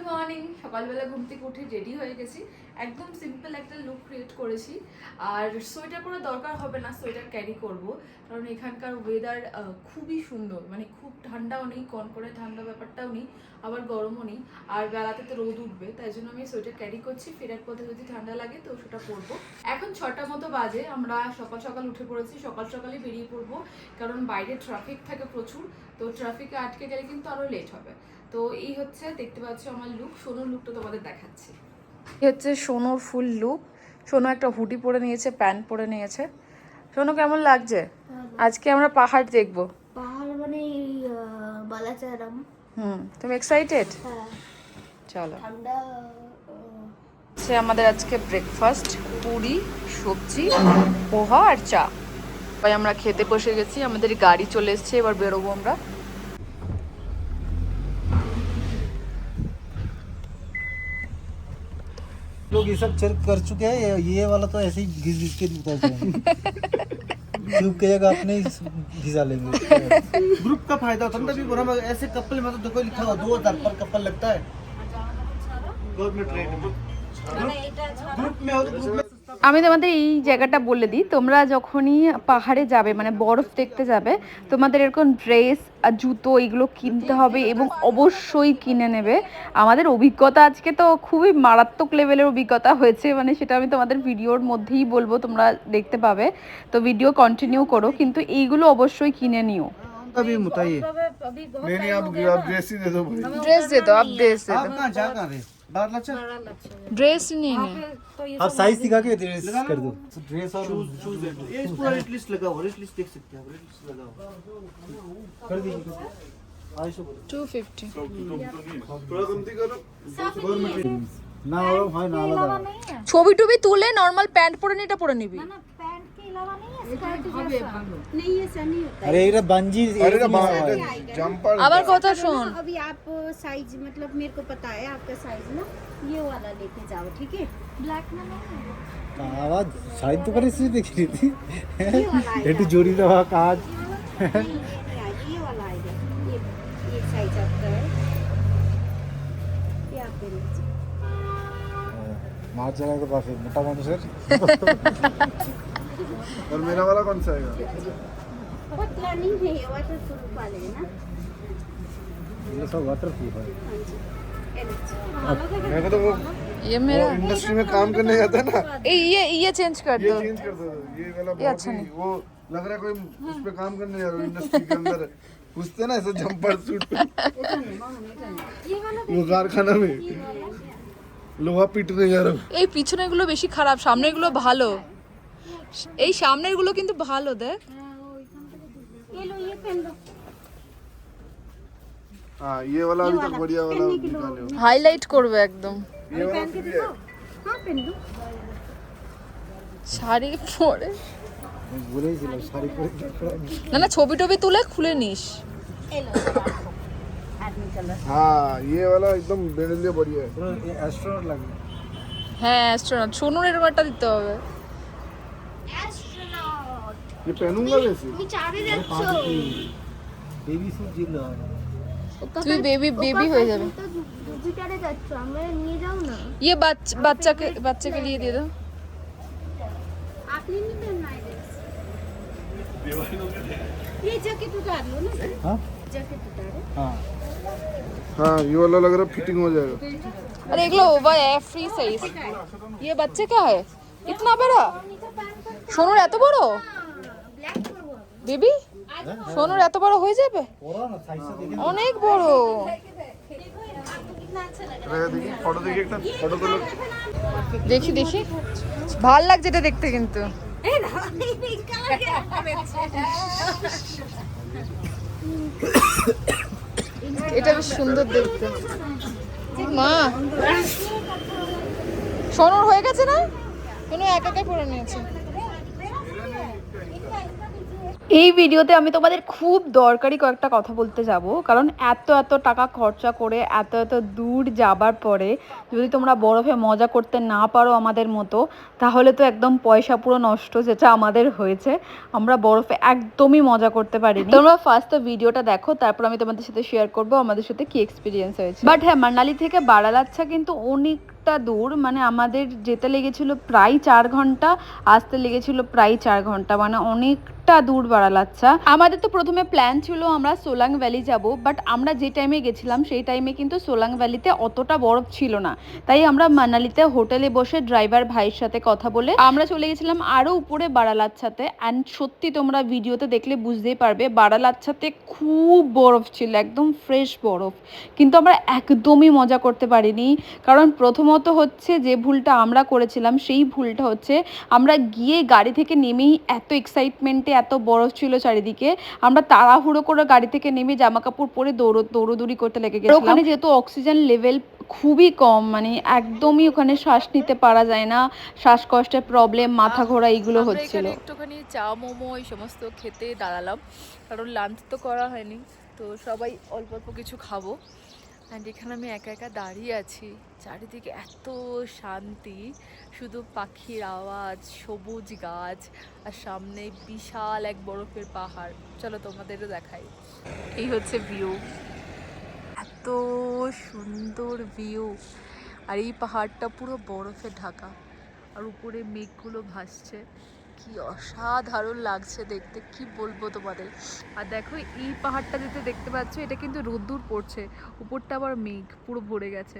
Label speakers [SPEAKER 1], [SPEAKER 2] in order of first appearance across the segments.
[SPEAKER 1] Morning, সকালবেলা ঘুম থেকে উঠে রেডি হয়ে গেছি। একদম সিম্পল একটা লুক ক্রিয়েট করেছি। আর সোয়েটার পরে দরকার হবে না, সোয়েটার ক্যারি করব, কারণ এখানকার ওয়েদার খুবই সুন্দর। মানে খুব ঠান্ডাও নেই, কনকনে ঠান্ডা ব্যাপারটাও নেই, আবার গরমও নেই। আর বেলাতে তো রোদ উঠবে, তাই জন্য আমি সোয়েটার ক্যারি করছি। ফেরার পথে যদি ঠান্ডা লাগে তো সেটা পরবো। এখন 6টা মতো বাজে, আমরা সকাল সকাল উঠে পড়েছি। সকাল সকালই বেরিয়ে পড়বো, কারণ বাইরে ট্রাফিক থাকে প্রচুর। তো ট্রাফিকে আটকে গেলে কিন্তু আরও লেট হবে। তো এই হচ্ছে, দেখতে পাচ্ছ আমার লুক। সোনুর লুকটা তোমাদের দেখাচ্ছি। এই হচ্ছে সোনুর ফুল লুক। সোনু একটা হুডি পরে নিয়েছে, প্যান্ট পরে নিয়েছে। সোনু কেমন লাগছে? আজকে আমরা পাহাড় দেখবো।
[SPEAKER 2] পাহাড় মানে বালাচারাম।
[SPEAKER 1] তুমি এক্সাইটেড?
[SPEAKER 2] হ্যাঁ,
[SPEAKER 1] চলো।
[SPEAKER 2] ঠান্ডা।
[SPEAKER 1] আমাদের আজকে ব্রেকফাস্ট পুরি, সবজি, পোহা আর চা। তাই আমরা খেতে বসে গেছি। আমাদের গাড়ি চলে এসেছে, এবার বেরোবো আমরা।
[SPEAKER 3] लोग ये सब चेक कर चुके हैं, ये वाला तो ऐसे ही घिस घिस के उतर जाएंगे। ग्रुप के जगह अपने ही घिसा लेंगे।
[SPEAKER 4] ग्रुप का फायदा होता है, तभी बोला मैं ऐसे कपल में तो देखो लिखा हुआ 2000 पर कपल लगता है गवर्नमेंट रेट में। ग्रुप में हो तो ग्रुप में
[SPEAKER 1] আমি তোমাদের এই জায়গাটা বলে দিই, তোমরা যখনই পাহাড়ে যাবে, মানে বরফ দেখতে যাবে, তোমাদের এরকম ড্রেস আর জুতো এগুলো কিনতে হবে এবং অবশ্যই কিনে নেবে। আমাদের অভিজ্ঞতা আজকে তো খুবই মারাত্মক লেভেলের অভিজ্ঞতা হয়েছে, মানে সেটা আমি তোমাদের ভিডিওর মধ্যেই বলবো, তোমরা দেখতে পাবে। তো ভিডিও কন্টিনিউ করো, কিন্তু এইগুলো অবশ্যই কিনে নিও।
[SPEAKER 4] अभी मुताइए नहीं आप ड्रेस ही दे दो भाई।
[SPEAKER 1] ড্রেস দে দो, आप ड्रेस दे
[SPEAKER 4] आप
[SPEAKER 1] दो।
[SPEAKER 4] कहाँ जा कहाँ रे बाहर लच्छा
[SPEAKER 1] ड्रेस नहीं है।
[SPEAKER 3] आप साइज दिखा के ड्रेस कर दो। ड्रेस और
[SPEAKER 4] शूज ये इस पूरा रेट लिस्ट लगा हुआ, रेट लिस्ट देख सकते हैं आप, रेट लिस्ट लगा हुआ
[SPEAKER 3] कर दीजिए।
[SPEAKER 1] 250
[SPEAKER 4] थोड़ा कमती करो
[SPEAKER 3] ना हो भाई ना लगा।
[SPEAKER 1] ছবি টবি তুলে নরমাল প্যান্ট পরে নি, এটা পরে নিবি।
[SPEAKER 2] ना पैंट के अलावा नहीं है, स्कर्ट जैसा नहीं, ऐसा नहीं होता है।
[SPEAKER 3] अरे ये बंजी
[SPEAKER 4] अरे ना जंपर
[SPEAKER 1] আবার কথা শোন,
[SPEAKER 2] अभी आप साइज मतलब मेरे को पता है आपका साइज ना, ये वाला लेके जाओ, ठीक है? ब्लैक में नहीं है,
[SPEAKER 3] आवाज साइड तो करे से देख रही थी।
[SPEAKER 2] ये वाला आएगा।
[SPEAKER 3] एटू जोड़ी रहा काज
[SPEAKER 2] ये वाला आएगा, ये साइज आपका है, ये आप ले लीजिए।
[SPEAKER 3] मार चला के पास मोटा मानुसर।
[SPEAKER 4] और मेरा वाला कौन सा आएगा?
[SPEAKER 2] पतला नहीं है, ये वाटर प्रूफ वाले है ना।
[SPEAKER 3] ये सब वाटरप्रूफ है।
[SPEAKER 2] हाँ जी, ये लीजिए।
[SPEAKER 4] मेरे को तो वो
[SPEAKER 1] ये मेरा
[SPEAKER 4] इंडस्ट्री में काम करने जाता है ना,
[SPEAKER 1] ये चेंज कर
[SPEAKER 4] ये
[SPEAKER 1] दो।
[SPEAKER 4] चेंज कर दो। ये वाला
[SPEAKER 1] ये
[SPEAKER 4] बहुत
[SPEAKER 1] अच्छा
[SPEAKER 4] ही
[SPEAKER 1] नहीं।
[SPEAKER 4] वो लग रहा है कोई उस पे काम करने जा रहा है इंडस्ट्री के अंदर, घुसते ना ऐसे जंपर सूट पे वो कारखाना में লোহা পিটতে जा रहा हूँ।
[SPEAKER 1] এই পিছনের গুলো বেশি খারাপ, সামনের গুলো ভালো। এই সামনের গুলো কিন্তু ভালো, দেখ।
[SPEAKER 2] ये लो, ये पहन लो।
[SPEAKER 4] हाँ ये वाला अभी तक बढ़िया वाला निकाले हो।
[SPEAKER 1] হাইলাইট করবে একদম।
[SPEAKER 4] ये वाला
[SPEAKER 2] पहन के
[SPEAKER 4] भी है।
[SPEAKER 2] दिखाओ। हाँ, पहन लो।
[SPEAKER 1] শাড়ি পরে
[SPEAKER 3] बोले ही चलो सारी पूरी
[SPEAKER 1] না না, ছবি টবি তুলে খুলে নিস।
[SPEAKER 2] ये लो। आदमी कलर।
[SPEAKER 4] हाँ ये वाला एकदम मेरे लिए बढ़िया है।
[SPEAKER 3] पूरा ये एस्ट्रोनॉट लगे।
[SPEAKER 1] হ্যাঁ অ্যাস্ট্রোনট, সোনুর এরকম একটা দিতে হবে।
[SPEAKER 2] एस्ट्रोनॉट।
[SPEAKER 4] ये पहनूंगा वैसे।
[SPEAKER 2] বিচারে যাচ্ছো।
[SPEAKER 3] बेबी सूट जिल रहा है।
[SPEAKER 1] তুই বেবি হয়ে যাবে।
[SPEAKER 2] তো বিচারে যাচ্ছো, আমরা নিয়ে যাও না।
[SPEAKER 1] ये बच्चे के लिए दे दो।
[SPEAKER 2] आपने नहीं पहनना है ड्रेस। ये जैकेट उतार लो ना।
[SPEAKER 3] हाँ
[SPEAKER 2] जैकेट उतारो।
[SPEAKER 3] हाँ
[SPEAKER 4] हाँ ये वाला लग रहा है फिटिंग हो जाएगा।
[SPEAKER 1] अरे एक लो, वो है फ्री साइज। ये बच्चे का है, इतना बड़ा। সোনুর এত বড়
[SPEAKER 2] ब्लैक করবো।
[SPEAKER 1] বেবি, সোনুর এত বড় হয়ে যাবে?
[SPEAKER 3] पूरा ना साइज से देखे
[SPEAKER 1] অনেক বড়।
[SPEAKER 2] कितना अच्छा लग रहा
[SPEAKER 4] अरे देखिए फोटो देखिए एक फोटो तो लो।
[SPEAKER 1] দেখি দেখি, ভাল লাগছে এটা দেখতে কিন্তু।
[SPEAKER 2] है। ए ना, पिंक कलर के
[SPEAKER 1] এটা বেশ সুন্দর দেখতে। মা, সোনুর হয়ে গেছে না? কোনো একা একা পরে নিয়েছে। এই ভিডিওতে আমি তোমাদের খুব দরকারি কয়েকটা কথা বলতে যাব, কারণ এত এত টাকা খরচা করে এত এত দূর যাবার পরে যদি তোমরা বরফে মজা করতে না পারো আমাদের মতো, তাহলে তো একদম পয়সা পুরো নষ্ট, যেটা আমাদের হয়েছে। আমরা বরফে একদমই মজা করতে পারিনি। তোমরা ফার্স্ট তো ভিডিওটা দেখো, তারপর আমি তোমাদের সাথে শেয়ার করবো আমাদের সাথে কি এক্সপিরিয়েন্স হয়েছে। বাট হ্যাঁ, মানালি থেকে বারালাচ্ছা কিন্তু অনেকটা দূর, মানে আমাদের যেতে লেগেছিল প্রায় 4 ঘন্টা, আসতে লেগেছিল প্রায় 4 ঘন্টা, মানে অনেকটা দূর বারালাচ্ছা। আমাদের তো প্রথমে প্ল্যান ছিল আমরা সোলাং ভ্যালি যাব, বাট আমরা যে টাইমে গেছিলাম সেই টাইমে কিন্তু সোলাং ভ্যালিতে অতটা বরফ ছিল না, তাই আমরা মানালিতে হোটেলে বসে ড্রাইভার ভাইয়ের সাথে কথা বলে আমরা চলে গেছিলাম আরও উপরে বারালাচ্ছাতে। অ্যান্ড সত্যি তোমরা ভিডিওতে দেখলে বুঝতেই পারবে বারালাচ্ছাতে খুব বরফ ছিল, একদম ফ্রেশ বরফ, কিন্তু আমরা একদমই মজা করতে পারিনি। কারণ প্রথমত হচ্ছে যে ভুলটা আমরা করেছিলাম, সেই ভুলটা হচ্ছে আমরা গিয়ে গাড়ি থেকে নেমেই এত এক্সাইটমেন্টে, এত বরফ ছিল চারিদিকে, আমরা তাড়াহুড়ো করে গাড়ি থেকে নেমে জামা কাপড় পরে দৌড়োদৌড়ি করতে লেগে গেছিলাম। ওখানে যেহেতু অক্সিজেন লেভেল খুবই কম, মানে একদমই ওখানে শ্বাস নিতে পারা যায় না, শ্বাসকষ্টের প্রবলেম, মাথা ঘোরা এইগুলো হচ্ছিল। একটুখানি চা মোমো এই সমস্ত খেতে দাঁড়ালাম, কারণ লাঞ্চ তো করা হয়নি, তো সবাই অল্প অল্প কিছু খাবো। অ্যান্ড এখানে আমি একা একা দাঁড়িয়ে আছি, চারিদিকে এত শান্তি, শুধু পাখির আওয়াজ, সবুজ গাছ, আর সামনে বিশাল এক বরফের পাহাড়। চলো তোমাদেরও দেখাই। এই হচ্ছে ভিউ, এত সুন্দর ভিউ, আর এই পাহাড়টা পুরো বরফে ঢাকা, আর উপরে মেঘগুলো ভাসছে, কি অসাধারণ লাগছে দেখতে, কি বলবো তোমাদের। আর দেখো এই পাহাড়টা যেতে দেখতে পাচ্ছ, এটা কিন্তু রোদ্দুর পড়ছে, উপরটা আবার মেঘ পুরো ভরে গেছে।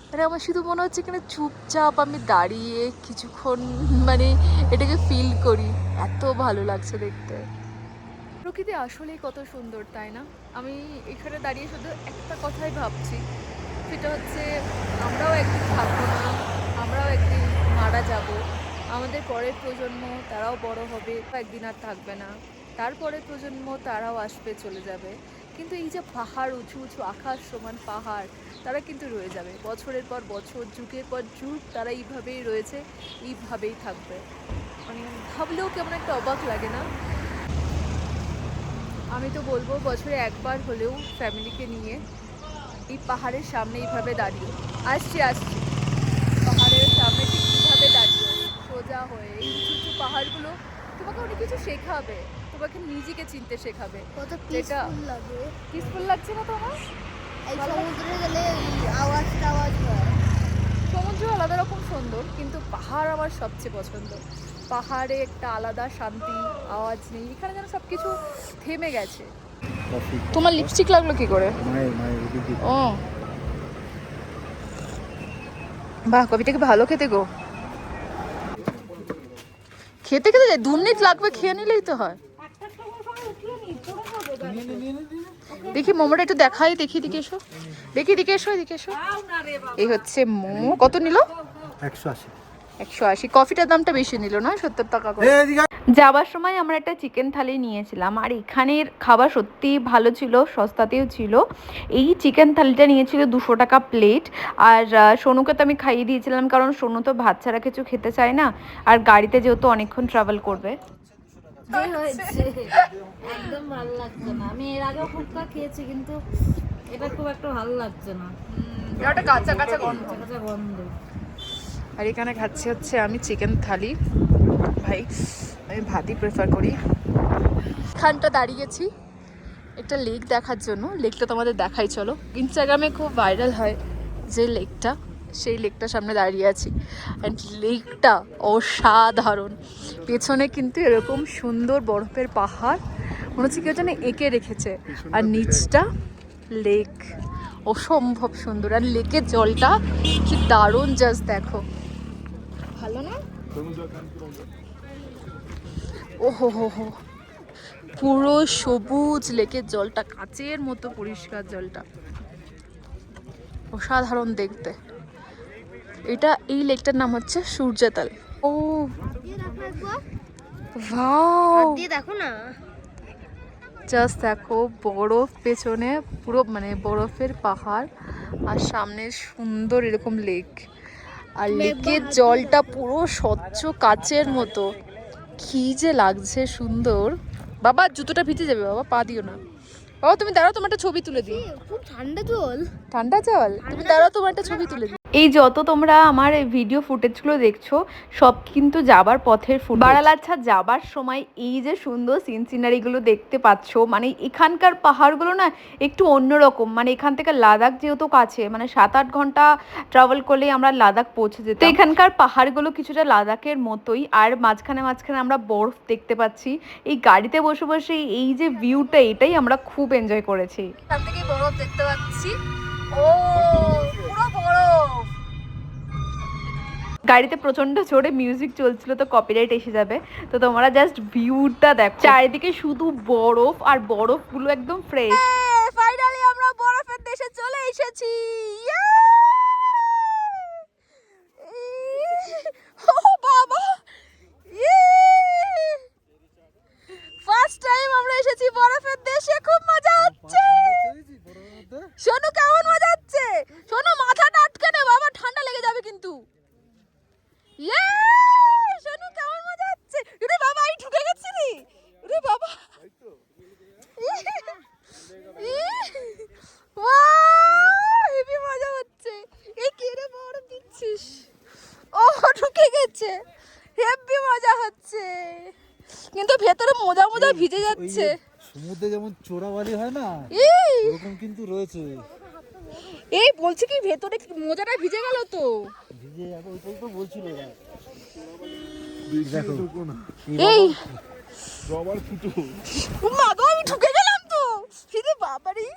[SPEAKER 1] মানে আমার শুধু মনে হচ্ছে এখানে চুপচাপ আমি দাঁড়িয়ে কিছুক্ষণ মানে এটাকে ফিল করি, এত ভালো লাগছে দেখতে। প্রকৃতি আসলেই কত সুন্দর, তাই না? আমি এখানে দাঁড়িয়ে শুধু একটা কথাই ভাবছি, সেটা হচ্ছে আমরাও একদিন থাকবো না, আমরাও একদিন মারা যাব, আমাদের পরের প্রজন্ম তারাও বড় হবে, একদিন আর থাকবে না, তারপরের প্রজন্ম তারাও আসবে, চলে যাবে, কিন্তু এই যে পাহাড়, উঁচু উঁচু আকাশ সমান পাহাড়, তারা কিন্তু রয়ে যাবে বছরের পর বছর, যুগের পর যুগ, তারা এইভাবেই রয়েছে, এইভাবেই থাকবে। মানে ভাবলেও কেমন একটা অবাক লাগে না? আমি তো বলবো বছরে একবার হলেও ফ্যামিলিকে নিয়ে এই পাহাড়ের সামনে এইভাবে দাঁড়িয়ে আসছি পাহাড়ের সামনে ঠিক কীভাবে দাঁড়িয়ে সোজা হয়ে এই উঁচু উঁচু পাহাড়গুলো তোমাকে অনেক কিছু শেখাবে, তোমাকে নিজেকে চিনতে শেখাবে।
[SPEAKER 2] কত
[SPEAKER 1] যেটা
[SPEAKER 2] পিসফুল লাগে।
[SPEAKER 1] পিসফুল লাগছে না তোমার?
[SPEAKER 2] এই সমুদ্রে গেলে আওয়াজ টাওয়াজ হয়।
[SPEAKER 1] সমুদ্র আলাদা রকম সুন্দর, কিন্তু পাহাড় আমার সবচেয়ে পছন্দ। পাহাড়ে একটা আলাদা শান্তি, আওয়াজ নেই, এখানে যেন সব কিছু থেমে গেছে। তোমার লিপস্টিক লাগলো কি করে? ও বাহ, কফিটা কি ভালো খেতে গো। খেতে খেতে যায় 2 মিনিট লাগবে, খেয়ে নিলেই তো হয়। দেখি মোমোটা একটু দেখাই, দেখি দিকে এসো, এদিকে এসো। এই হচ্ছে মোমো। কত নিল? 180। কফিটার দামটা বেশি নিল না, 70 টাকা করে। যাবার সময় আমরা একটা চিকেন থালি নিয়েছিলাম, আর এখানের খাবার সত্যি ভালো ছিল, সস্তাতেও ছিল। এই চিকেন থালিটা নিয়েছিল 200 টাকা প্লেট, আর সোনুকে তো আমি খাইয়ে দিয়েছিলাম, কারণ সোনু তো ভাত ছাড়া কিছু খেতে চায় না, আর গাড়িতে যেহেতু অনেকক্ষণ ট্রাভেল করবে।
[SPEAKER 2] একদম ভালো লাগছে না। আমি এর আগে ফুচকা খেয়েছি, কিন্তু এটা খুব একটা ভালো লাগছে না,
[SPEAKER 1] একটা কাঁচা কাঁচা গন্ধ।
[SPEAKER 2] কাঁচা গন্ধ।
[SPEAKER 1] আর এখানে খাচ্ছি হচ্ছে আমি চিকেন থালি, ভাই আমি ভাতই প্রেফার করি। এখানটা দাঁড়িয়েছি একটা লেক দেখার জন্য, লেকটা তোমাদের দেখাই চলো। ইনস্টাগ্রামে খুব ভাইরাল হয় যে লেকটা, সেই লেকটার সামনে দাঁড়িয়ে আছি। অ্যান্ড লেকটা অসাধারণ, পেছনে কিন্তু এরকম সুন্দর বরফের পাহাড়, মনে হচ্ছে কেউ যেন এঁকে রেখেছে, আর নিচটা লেক, অসম্ভব সুন্দর। আর লেকের জলটা কি দারুণ, জাস্ট দেখো, ভালো না? ওহো হো হো, পুরো সবুজ লেকের জলটা, কাচের মতো পরিষ্কার জলটা, অসাধারণ দেখতে। এই লেকটার নাম হচ্ছে সূর্যতাল। ও ওয়াও,
[SPEAKER 2] দেখো না,
[SPEAKER 1] জাস্ট দেখো বরফ পেছনে, পুরো মানে বরফের পাহাড়, আর সামনে সুন্দর এরকম লেক, আর লেকের জলটা পুরো স্বচ্ছ কাচের মতো, কি যে লাগছে সুন্দর, বাবা জুতোটা ভিজে যাবে, বাবা পা দিও না। বাবা তুমি দাঁড়াও, তোমার একটা ছবি তুলে দিই।
[SPEAKER 2] খুব ঠান্ডা জল।
[SPEAKER 1] ঠান্ডা জল, তুমি দাঁড়াও, তোমার একটা ছবি তুলে দিই। এই যত তোমরা আমার ভিডিও ফুটেজগুলো দেখছো সব কিন্তু যাবার পথের ফুটেজ। বারালাচ্ছা যাবার সময় এই যে সুন্দর সিনারিগুলো দেখতে পাচ্ছো, মানে এখানকার পাহাড়গুলো না একটু অন্যরকম। মানে এখান থেকে লাদাখ যেহেতু কাছে, মানে 7-8 ঘন্টা ট্রাভেল করলেই আমরা লাদাখ পৌঁছে যেতাম। তো এখানকার পাহাড়গুলো কিছুটা লাদাখের মতোই, আর মাঝখানে মাঝখানে আমরা বরফ দেখতে পাচ্ছি। এই গাড়িতে বসে বসে এই যে ভিউটা, এটাই আমরা খুব এনজয় করেছি। এখান থেকে বরফ দেখতে পাচ্ছি, ও পুরো বরফ। গাড়িতে প্রচন্ড জোরে মিউজিক চলছিল, তো কপিরাইট এসে যাবে। তো তোমরা জাস্ট ভিউটা দেখো, চারিদিকে শুধু বরফ, আর বরফগুলো একদম ফ্রেশ। ফাইনালি আমরা বরফের দেশে চলে এসেছি। ও বাবা, ফার্স্ট টাইম আমরা এসেছি বরফের দেশে, খুব মজা হচ্ছে। শোনো কেমন মজা হচ্ছে, শোনো মাথাটা আটকে নে বাবা, ঠান্ডা লেগে যাবে কিন্তু। শোনো কেমন মজা হচ্ছে। ওরে বাবা, এই ঢুকে গেছি রে, ওরে বাবা, হেভি মজা হচ্ছে। এই কে রে বরফ দিচ্ছিস, ও ঢুকে গেছে, হেভি মজা হচ্ছে। কিন্তু ভেতরে মোজা মোজা ভিজে যাচ্ছে।
[SPEAKER 3] সমুদ্রে যেমন চোরাবালি হয় না, এরকম কিন্তু রয়েছে।
[SPEAKER 1] এই বলছি কি ভেতরে মোজাটা ভিজে গেল তো,
[SPEAKER 3] ভিজে যাবে, ওইটাই তো বলছিল এরা। দেখো
[SPEAKER 1] এই রবার ফুটো, মা গো আমি ঢুকে গেলাম তো। এরে বাবা রে,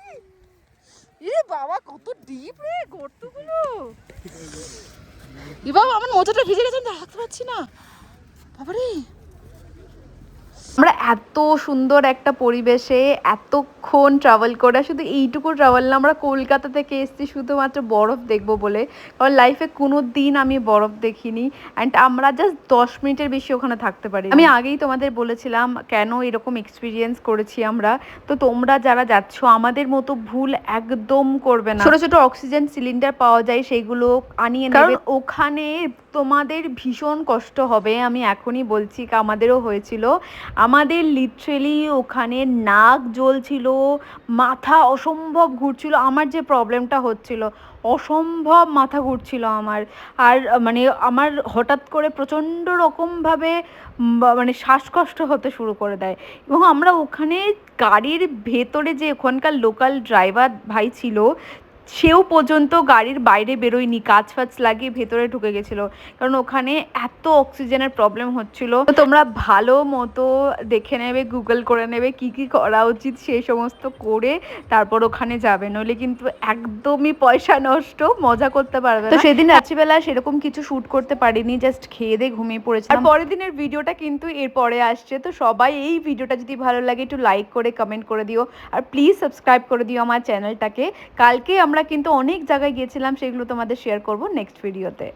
[SPEAKER 1] এরে বাবা কত ডিপ রে গর্তগুলো। এ বাবা আমার মোজাটা ভিজে গেছে, আমি রাখতে পারছি না বাবা রে। আমরা এত সুন্দর একটা পরিবেশে এতক্ষণ ট্রাভেল করে, শুধু এইটুকু ট্রাভেল না, আমরা কলকাতা থেকে এসেছি শুধুমাত্র বরফ দেখবো বলে। কারণ লাইফে কোনো দিন আমি বরফ দেখিনি, অ্যান্ড আমরা জাস্ট 10 মিনিটের বেশি ওখানে থাকতে পারি। আমি আগেই তোমাদের বলেছিলাম কেন এরকম এক্সপিরিয়েন্স করেছি আমরা। তো তোমরা যারা যাচ্ছ আমাদের মতো ভুল একদম করবে না। ছোট ছোট অক্সিজেন সিলিন্ডার পাওয়া যায়, সেইগুলো আনিয়ে নেবে। ওখানে তোমাদের ভীষণ কষ্ট হবে, আমি এখনই বলছি, আমাদেরও হয়েছিল। আমাদের লিটারেলি ওখানে নাক জ্বলছিল, মাথা অসম্ভব ঘুরছিল। আমার যে প্রবলেমটা হচ্ছিল, অসম্ভব মাথা ঘুরছিল আমার। আর মানে আমার হঠাৎ করে প্রচণ্ড রকমভাবে মানে শ্বাসকষ্ট হতে শুরু করে দেয়। এবং আমরা ওখানে গাড়ির ভেতরে, যে ওখানকার লোকাল ড্রাইভার ভাই ছিল, সেও পর্যন্ত গাড়ির বাইরে বেরোয়নি, কাঁচ ফাচ লাগিয়ে ভেতরে ঢুকে গেছিলো, কারণ ওখানে এত অক্সিজেনের প্রবলেম হচ্ছিল। তো তোমরা ভালো মতো দেখে নেবে, গুগল করে নেবে কি কি করা উচিত, সেই সমস্ত করে তারপর ওখানে যাবে, নইলে কিন্তু একদমই পয়সা নষ্ট, মজা করতে পারবে না। তো সেদিন রাত্রিবেলা সেরকম কিছু শ্যুট করতে পারিনি, জাস্ট খেয়ে দিয়ে ঘুমিয়ে পড়েছিলাম। আর পরের দিনের ভিডিওটা কিন্তু এরপরে আসছে। তো সবাই এই ভিডিওটা যদি ভালো লাগে একটু লাইক করে কমেন্ট করে দিও, আর প্লিজ সাবস্ক্রাইব করে দিও আমার চ্যানেলটাকে। কালকে আমরা কিন্তু অনেক জায়গায় গিয়েছিলাম, সেগুলো তোমাদের শেয়ার করব নেক্সট ভিডিওতে।